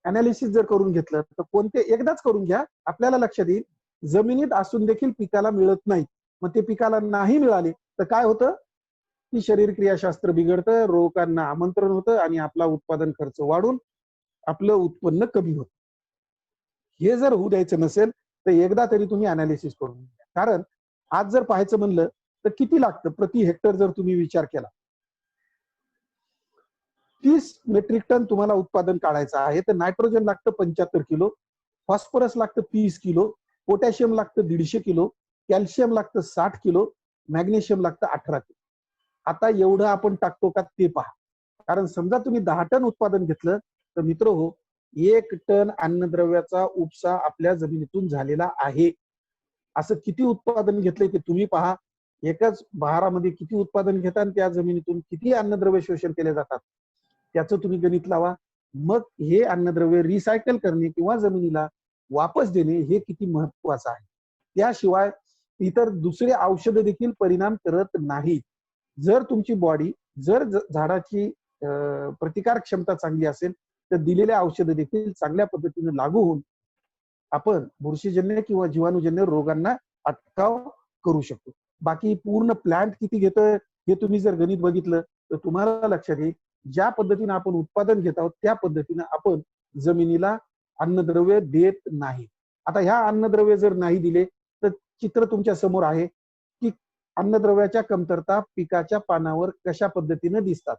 अनालिसिस जर करून घेतलं तर कोणते एकदाच करून घ्या, आपल्याला लक्षात येईल. जमिनीत असून देखील पिकाला मिळत नाही, मग ते पिकाला नाही मिळाले तर काय होतं की शरीर क्रियाशास्त्र बिघडतं, रोगांना आमंत्रण होतं आणि आपला उत्पादन खर्च वाढून आपलं उत्पन्न कमी होतं. हे जर होऊ द्यायचं नसेल तर एकदा तरी तुम्ही अनालिसिस करून घ्या. कारण आज जर पाहायचं म्हणलं तर किती लागतं प्रति हेक्टर, जर तुम्ही विचार केला 30 मेट्रिक टन तुम्हाला उत्पादन काढायचं आहे तर नायट्रोजन लागतं 75 किलो, फॉस्फरस लागतं 30 किलो, पोटॅशियम लागतं 150 किलो, कॅल्शियम लागतं 60 किलो, मॅग्नेशियम लागतं 18 किलो. आता एवढं आपण टाकतो का ते पहा. कारण समजा तुम्ही 10 टन उत्पादन घेतलं तर मित्र हो, 1 टन अन्नद्रव्याचा उपसा आपल्या जमिनीतून झालेला आहे. असं किती उत्पादन घेतलंय ते तुम्ही पहा. एकाच बहारामध्ये किती उत्पादन घेतात आणि त्या जमिनीतून किती अन्नद्रव्य शोषण केले जातात त्याचं तुम्ही गणित लावा. मग हे अन्नद्रव्य रिसायकल करणे किंवा जमिनीला वापस देणे हे किती महत्वाचं आहे. त्याशिवाय इतर दुसरे औषध देखील परिणाम करत नाहीत. जर तुमची बॉडी जर झाडाची प्रतिकार क्षमता चांगली असेल तर दिलेल्या औषध देखील चांगल्या पद्धतीने लागू होऊन आपण बुरशीजन्य किंवा जीवाणूजन्य रोगांना अटकाव करू शकतो. बाकी पूर्ण प्लांट किती घेतोय हे तुम्ही जर गणित बघितलं तर तुम्हाला लक्षात येईल ज्या पद्धतीने आपण उत्पादन घेत आहोत त्या पद्धतीने आपण जमिनीला अन्नद्रव्य देत नाही. आता ह्या अन्नद्रव्य जर नाही दिले तर चित्र तुमच्या समोर आहे की अन्नद्रव्याच्या कमतरता पिकाच्या पानावर कशा पद्धतीने दिसतात.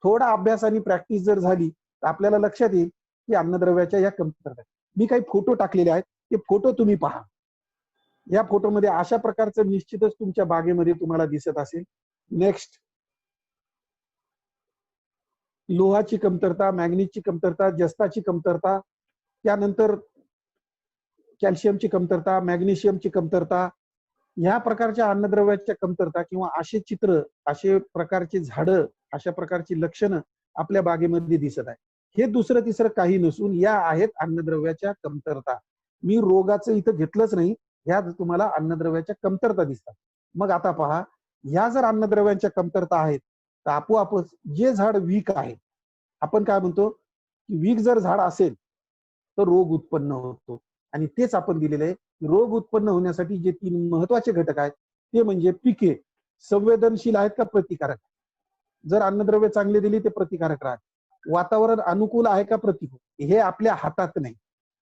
थोडा अभ्यास आणि प्रॅक्टिस जर झाली तर आपल्याला लक्षात येईल की अन्नद्रव्याच्या या कमतरता. मी काही फोटो टाकलेले आहेत ते फोटो तुम्ही पहा. या फोटोमध्ये अशा प्रकारचं निश्चितच तुमच्या बागेमध्ये तुम्हाला दिसत असेल. नेक्स्ट, लोहाची कमतरता, मॅग्नीजची कमतरता, जस्ताची कमतरता, त्यानंतर कॅल्शियमची कमतरता, मॅग्नेशियमची कमतरता, ह्या प्रकारच्या अन्नद्रव्याच्या कमतरता किंवा असे चित्र, असे प्रकारचे झाडं, अशा प्रकारची लक्षणं आपल्या बागेमध्ये दिसत आहे. हे दुसरं तिसरं काही नसून या आहेत अन्नद्रव्याच्या कमतरता. मी रोगाचं इथं घेतलंच नाही, ह्या तुम्हाला अन्नद्रव्याच्या कमतरता दिसतात. मग आता पहा, ह्या जर अन्नद्रव्यांच्या कमतरता आहेत तर आपोआपच जे झाड वीक आहे, आपण काय म्हणतो की वीक जर झाड असेल तर रोग उत्पन्न होतो. आणि तेच आपण दिलेलं आहे. रोग उत्पन्न होण्यासाठी जे 3 महत्वाचे घटक आहेत ते म्हणजे पिके संवेदनशील आहेत का प्रतिकारक. जर अन्नद्रव्य चांगले दिली ते प्रतिकारक राहत. वातावरण अनुकूल आहे का प्रतिकूल हे आपल्या हातात नाही.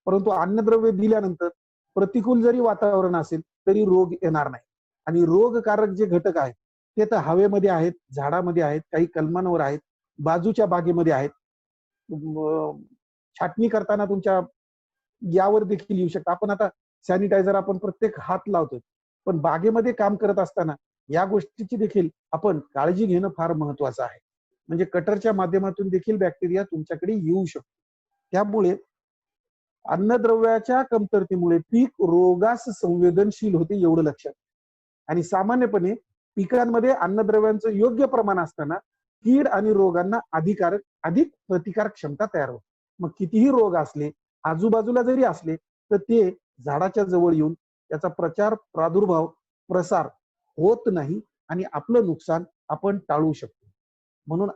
परंतु अन्नद्रव्य दिल्यानंतर प्रतिकूल जरी वातावरण असेल तरी रोग येणार नाही. आणि रोगकारक जे घटक आहेत ते तर हवेमध्ये आहेत, झाडामध्ये आहेत, काही कलमांवर आहेत, बाजूच्या बागेमध्ये आहेत. छाटणी करताना तुमच्या यावर देखील येऊ शकतं. आपण आता सॅनिटायझर आपण प्रत्येक हात लावतो, पण बागेमध्ये काम करत असताना या गोष्टीची देखील आपण काळजी घेणं फार महत्वाचं आहे. म्हणजे कटरच्या माध्यमातून देखील बॅक्टेरिया तुमच्याकडे येऊ शकतो. त्यामुळे अन्नद्रव्याच्या कमतरतेमुळे पीक रोगास संवेदनशील होते एवढं लक्षात. आणि सामान्यपणे पिकांमध्ये अन्नद्रव्यांचं योग्य प्रमाण असताना कीड आणि रोगांना अधिक प्रतिकार क्षमता तयार होते. मग कितीही रोग असले, आजूबाजूला जरी असले तर ते झाडाच्या जवळ येऊन त्याचा प्रादुर्भाव, प्रसार होत नाही आणि आपलं नुकसान आपण टाळू शकतो. म्हणून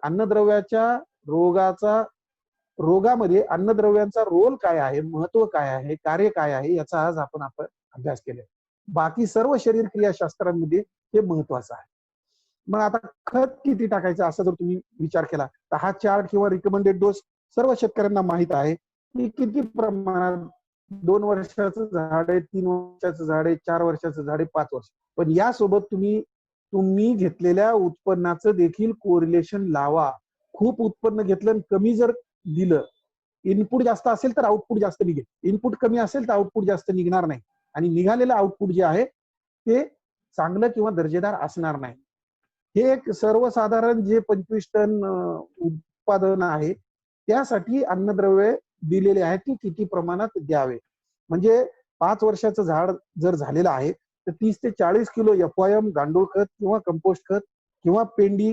रोगामध्ये अन्नद्रव्यांचा रोल काय आहे, महत्व काय आहे, कार्य काय आहे याचा आज आपण अभ्यास केला. बाकी सर्व शरीर क्रियाशास्त्रांमध्ये हे महत्वाचं आहे. मग आता खत किती टाकायचं असं जर तुम्ही विचार केला तर हा चार्ट किंवा रिकमेंडेड डोस सर्व शेतकऱ्यांना माहित आहे की किती प्रमाणात 2 वर्षाचं झाड आहे, 3 वर्षाचं झाड आहे, 4 वर्षाचं झाड आहे, 5 वर्ष. पण यासोबत तुम्ही घेतलेल्या उत्पन्नाचं देखील कोरिलेशन लावा. खूप उत्पन्न घेतलं आणि कमी जर दिलं, इनपुट जास्त असेल तर आउटपुट जास्त निघेल, इनपुट कमी असेल तर आउटपुट जास्त निघणार नाही आणि निघालेलं आउटपुट जे आहे ते चांगलं किंवा दर्जेदार असणार नाही. हे एक सर्वसाधारण जे 25 टन उत्पादन आहे त्यासाठी अन्नद्रव्य दिलेले आहेत की किती प्रमाणात द्यावे. म्हणजे 5 वर्षाचं झाड जर झालेलं आहे तर 30 ते 40 किलो FYM गांडूळ खत किंवा कंपोस्ट खत किंवा पेंडी,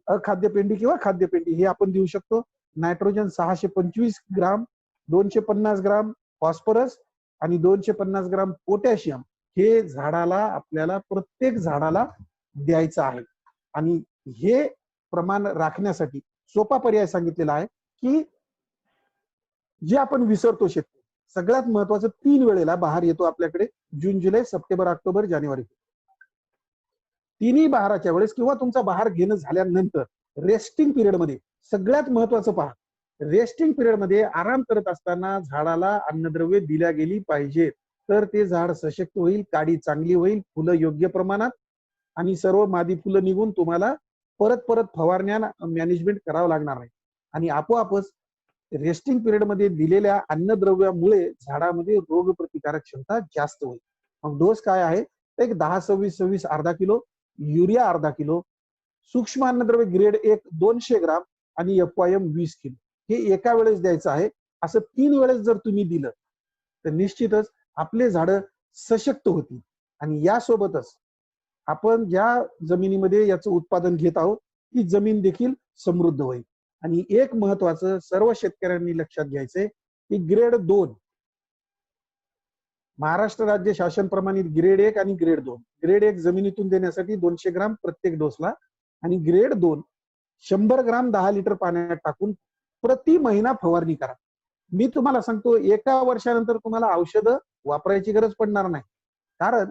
अखाद्य पेंडी किंवा खाद्य पेंडी हे आपण देऊ शकतो. नायट्रोजन 625 ग्राम, 250 ग्राम फॉस्फरस आणि 250 ग्राम पोटॅशियम हे आपल्याला प्रत्येक झाडाला द्यायचं आहे. आणि हे प्रमाण राखण्यासाठी सोपा पर्याय सांगितलेला आहे की जे आपण विसरतो शेतकरी, सगळ्यात महत्वाचं 3 वेळेला बहार येतो आपल्याकडे, जून, जुलै, सप्टेंबर, ऑक्टोबर, जानेवारी. तिन्ही बहाराच्या वेळेस किंवा तुमचा बहार घेणं झाल्यानंतर रेस्टिंग पिरियड मध्ये सगळ्यात महत्वाचं पहा, रेस्टिंग पिरियड मध्ये आराम करत असताना झाडाला अन्नद्रव्य दिल्या गेली पाहिजे. तर ते झाड सशक्त होईल, काडी चांगली होईल, फुलं योग्य प्रमाणात आणि सर्व मादी फुलं निघून तुम्हाला परत फवारण्या मॅनेजमेंट करावं लागणार नाही. आणि आपोआपच रेस्टिंग पिरियड मध्ये दिलेल्या अन्नद्रव्यामुळे झाडामध्ये रोग प्रतिकारक क्षमता जास्त होईल. मग डोस काय आहे, एक 10-26-26 अर्धा किलो, युरिया अर्धा किलो, सूक्ष्म अन्नद्रव्य ग्रेड 1 200 ग्राम आणि FYM 20 किलो हे एका वेळेस द्यायचं आहे. असं 3 वेळेस जर तुम्ही दिलं तर निश्चितच आपले झाड सशक्त होतील आणि यासोबतच आपण ज्या जमिनीमध्ये याचं उत्पादन घेत आहोत ती जमीन देखील समृद्ध होईल. आणि एक महत्वाचं सर्व शेतकऱ्यांनी लक्षात घ्यायचंय की ग्रेड 2 महाराष्ट्र राज्य शासन प्रमाणित ग्रेड 1 आणि ग्रेड 2. ग्रेड 1 जमिनीतून देण्यासाठी 200 ग्राम प्रत्येक डोसला आणि ग्रेड 2 100 ग्राम 10 लिटर पाण्यात टाकून प्रति महिना फवारणी करा. मी तुम्हाला सांगतो एका वर्षानंतर तुम्हाला औषधं वापरायची गरज पडणार नाही. कारण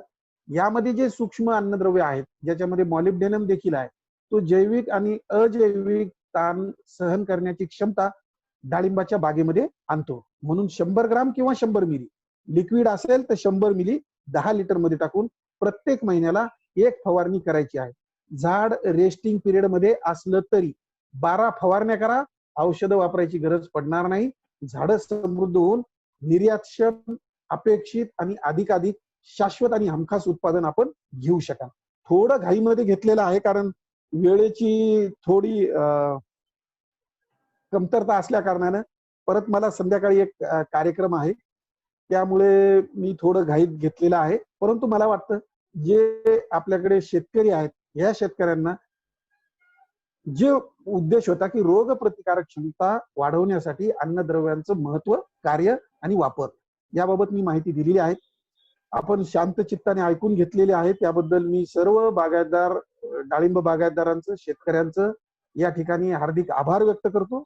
यामध्ये जे सूक्ष्म अन्नद्रव्य आहेत ज्याच्यामध्ये मॉलिब्डेनम देखील आहे तो जैविक आणि अजैविक ताण सहन करण्याची क्षमता डाळिंबाच्या बागेमध्ये आणतो. म्हणून 100 ग्राम किंवा 100 मिली लिक्विड असेल तर 100 मिली 10 लिटर मध्ये टाकून प्रत्येक महिन्याला एक फवारणी करायची आहे. झाड रेस्टिंग पिरियड मध्ये असलं तरी 12 फवारण्या करा, औषधं वापरायची गरज पडणार नाही. झाडं समृद्ध होऊन निर्यातक्षम अपेक्षित आणि अधिकाधिक शाश्वत आणि हमखास उत्पादन आपण घेऊ शकाल. थोडं घाईमध्ये घेतलेलं आहे कारण वेळेची थोडी कमतरता असल्या कारणानं परत मला संध्याकाळी एक कार्यक्रम आहे त्यामुळे मी थोडं घाईत घेतलेलं आहे. परंतु मला वाटतं जे आपल्याकडे शेतकरी आहेत या शेतकऱ्यांना जे उद्देश होता की रोग प्रतिकारक क्षमता वाढवण्यासाठी अन्नद्रव्यांचं महत्व, कार्य आणि वापर याबाबत मी माहिती दिलेली आहे. आपण शांत चित्ताने ऐकून घेतलेले आहे त्याबद्दल मी सर्व बागायतदार डाळिंब बागायतदारांचं शेतकऱ्यांचं या ठिकाणी हार्दिक आभार व्यक्त करतो.